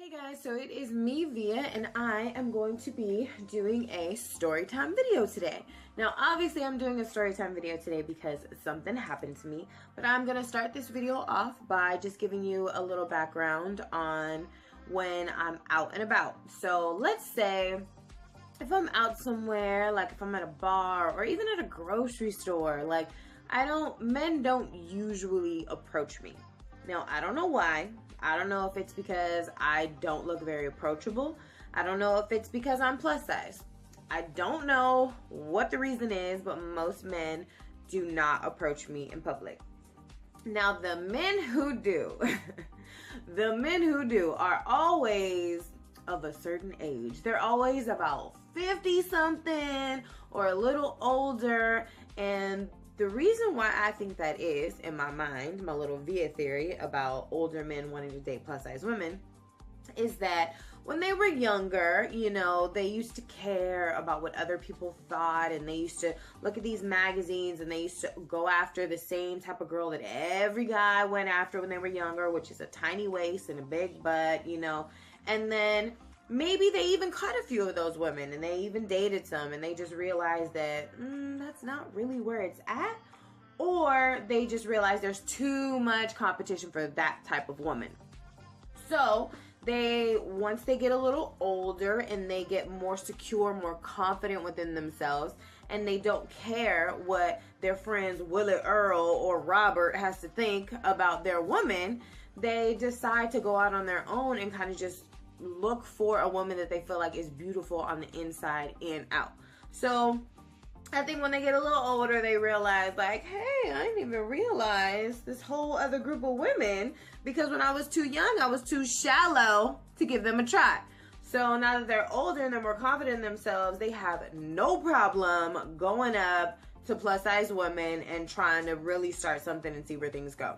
Hey guys, so it is me, Via, and I am going to be doing a storytime video today. Now, obviously, I'm doing a storytime video today because something happened to me, but I'm going to start this video off by just giving you a little background on when I'm out and about. So let's say if I'm out somewhere, like if I'm at a bar or even at a grocery store, like men don't usually approach me. Now, I don't know why. I don't know if it's because I don't look very approachable. I don't know if it's because I'm plus size. I don't know what the reason is, but most men do not approach me in public. Now, the men who do, are always of a certain age. They're always about 50 something or a little older, and the reason why I think that is, in my mind, my little Via theory about older men wanting to date plus size women, is that when they were younger, they used to care about what other people thought, and they used to look at these magazines, and they used to go after the same type of girl that every guy went after when they were younger, which is a tiny waist and a big butt, and then maybe they even caught a few of those women and they even dated some, and they just realized that that's not really where it's at, or they just realized there's too much competition for that type of woman. So once they get a little older and they get more secure, more confident within themselves, and they don't care what their friends Willie Earl or Robert has to think about their woman, they decide to go out on their own and kind of just look for a woman that they feel like is beautiful on the inside and out. So I think when they get a little older, they realize like, hey, I didn't even realize this whole other group of women, because when I was too young, I was too shallow to give them a try. So now that they're older and they're more confident in themselves, they have no problem going up to plus size women and trying to really start something and see where things go.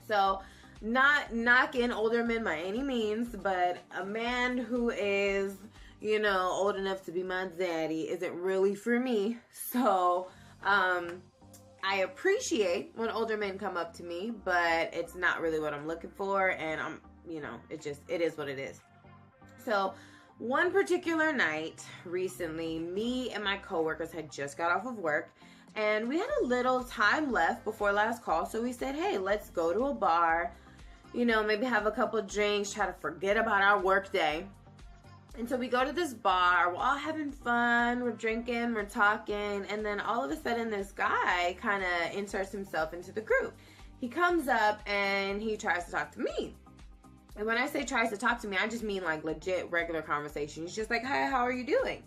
So not knocking older men by any means, but a man who is, old enough to be my daddy isn't really for me. So, I appreciate when older men come up to me, but it's not really what I'm looking for. And it is what it is. So one particular night recently, me and my coworkers had just got off of work, and we had a little time left before last call. So we said, hey, let's go to a bar, maybe have a couple of drinks, try to forget about our work day. And so we go to this bar, we're all having fun, we're drinking, we're talking, and then all of a sudden this guy kind of inserts himself into the group. He comes up and he tries to talk to me. And when I say tries to talk to me, I just mean like legit regular conversation. He's just like, hi, how are you doing?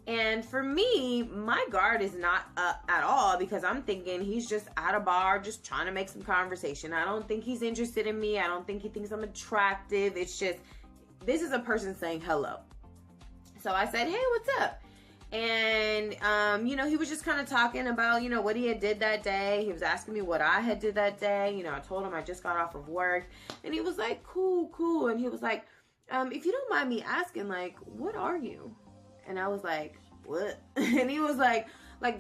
And for me, my guard is not up at all, because I'm thinking he's just at a bar just trying to make some conversation. I don't think he's interested in me. I don't think he thinks I'm attractive. It's just, this is a person saying hello. So I said, hey, what's up? And, he was just kind of talking about, what he had did that day. He was asking me what I had did that day. I told him I just got off of work. And he was like, cool. And he was like, if you don't mind me asking, like, what are you? And I was like, what? And he was like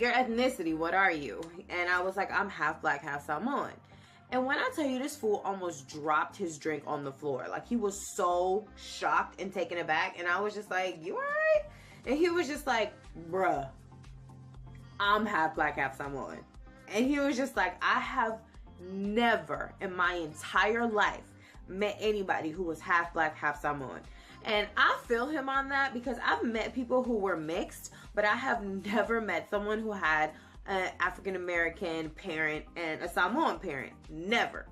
your ethnicity, what are you? And I was like, I'm half black, half Samoan. And when I tell you, this fool almost dropped his drink on the floor. Like, he was so shocked and taken aback. And I was just like, you all right? And he was just like, bruh, I'm half black, half Samoan. And he was just like, I have never in my entire life met anybody who was half black, half Samoan. And I feel him on that, because I've met people who were mixed, but I have never met someone who had an African-American parent and a Samoan parent. Never.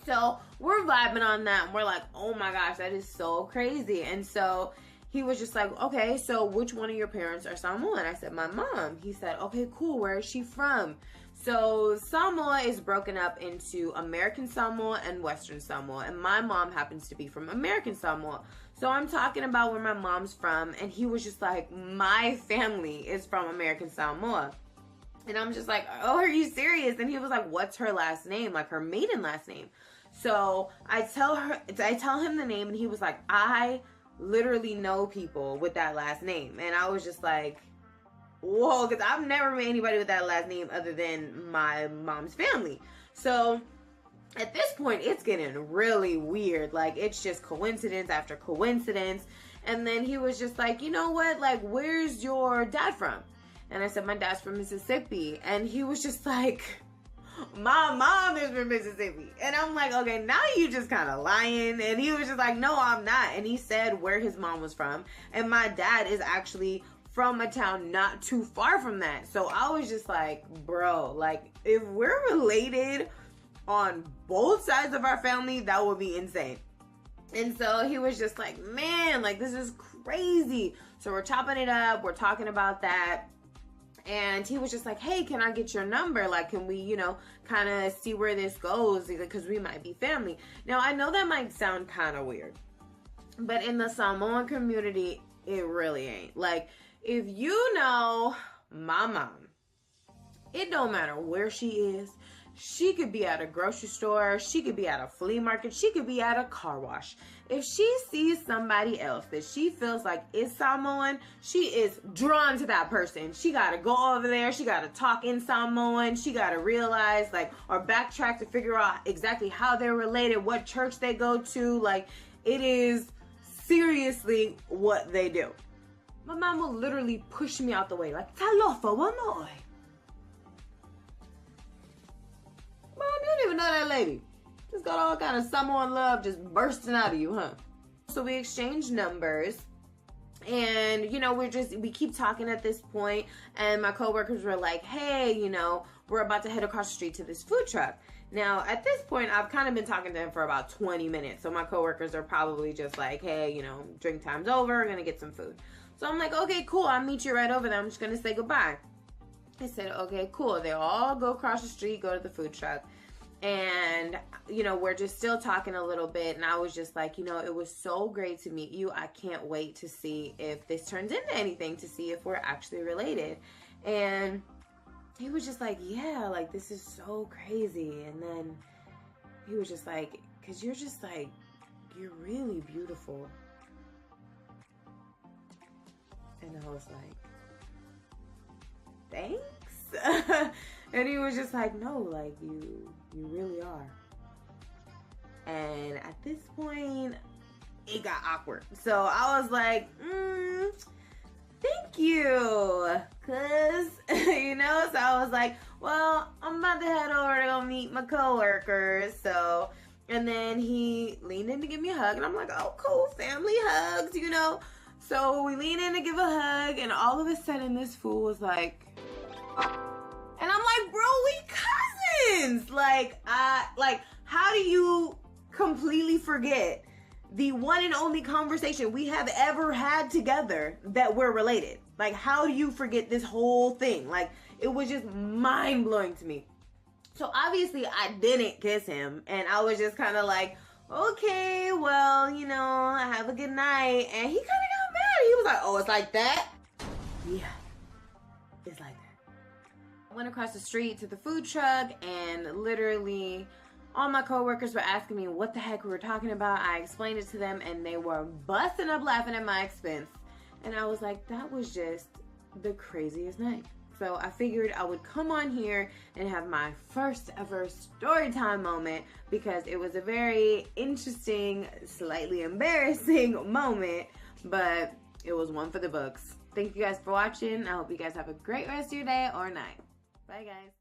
So we're vibing on that, and we're like, oh my gosh, that is so crazy. And so he was just like, okay, so which one of your parents are Samoan? I said, my mom. He said, okay, cool. Where is she from? So Samoa is broken up into American Samoa and Western Samoa, and my mom happens to be from American Samoa. So I'm talking about where my mom's from, and he was just like, my family is from American Samoa. And I'm just like, oh, are you serious? And he was like, what's her last name? Like her maiden last name. So I tell him the name, and he was like, I literally know people with that last name. And I was just like, whoa, because I've never met anybody with that last name other than my mom's family. So at this point, it's getting really weird. Like, it's just coincidence after coincidence. And then he was just like, you know what? Like, where's your dad from? And I said, my dad's from Mississippi. And he was just like, my mom is from Mississippi. And I'm like, okay, now you just kind of lying. And he was just like, no, I'm not. And he said where his mom was from. And my dad is actually from a town not too far from that. So I was just like, bro, like, if we're related on both sides of our family, that would be insane. And so he was just like, man, like, this is crazy. So we're chopping it up. We're talking about that. And he was just like, hey, can I get your number? Like, can we, you know, kind of see where this goes? Because we might be family. Now, I know that might sound kind of weird, but in the Samoan community, it really ain't. Like, if you know my mom, it don't matter where she is. She could be at a grocery store. She could be at a flea market. She could be at a car wash. If she sees somebody else that she feels like is Samoan, she is drawn to that person. She got to go over there. She got to talk in Samoan. She got to realize, like, or backtrack to figure out exactly how they're related, what church they go to. Like, it is seriously what they do. My mom will literally push me out the way, like, talofa, wanoy. Mom, you don't even know that lady. Just got all kind of Samoan love just bursting out of you, huh? So we exchanged numbers. And, you know, we keep talking at this point. And my coworkers were like, hey, you know, we're about to head across the street to this food truck. Now, at this point, I've kind of been talking to him for about 20 minutes. So my coworkers are probably just like, hey, you know, drink time's over. We're going to get some food. So I'm like, okay, cool. I'll meet you right over there. I'm just going to say goodbye. I said, okay, cool. They all go across the street, go to the food truck. And, you know, we're just still talking a little bit. And I was just like, you know, it was so great to meet you. I can't wait to see if this turns into anything, to see if we're actually related. And he was just like, yeah, like, this is so crazy. And then he was just like, because you're just like, you're really beautiful. And I was like, thanks. And he was just like, no, like, you really are. And at this point, it got awkward. So I was like, thank you. Cause, you know, so I was like, well, I'm about to head over to go meet my coworkers. So, and then he leaned in to give me a hug. And I'm like, oh, cool, family hugs, you know. So we lean in to give a hug. And all of a sudden, this fool was like, and I'm like, bro, we cousins. Like, how do you completely forget the one and only conversation we have ever had together that we're related? Like, how do you forget this whole thing? Like, it was just mind-blowing to me. So obviously I didn't kiss him, and I was just kind of like, okay, well, you know, have a good night. And he kind of got mad. He was like, oh, it's like that? Yeah, it's like that. Went across the street to the food truck, and literally all my coworkers were asking me what the heck we were talking about. I explained it to them, and they were busting up laughing at my expense. And I was like, that was just the craziest night. So I figured I would come on here and have my first ever story time moment, because it was a very interesting, slightly embarrassing moment, but it was one for the books. Thank you guys for watching. I hope you guys have a great rest of your day or night. Bye, guys.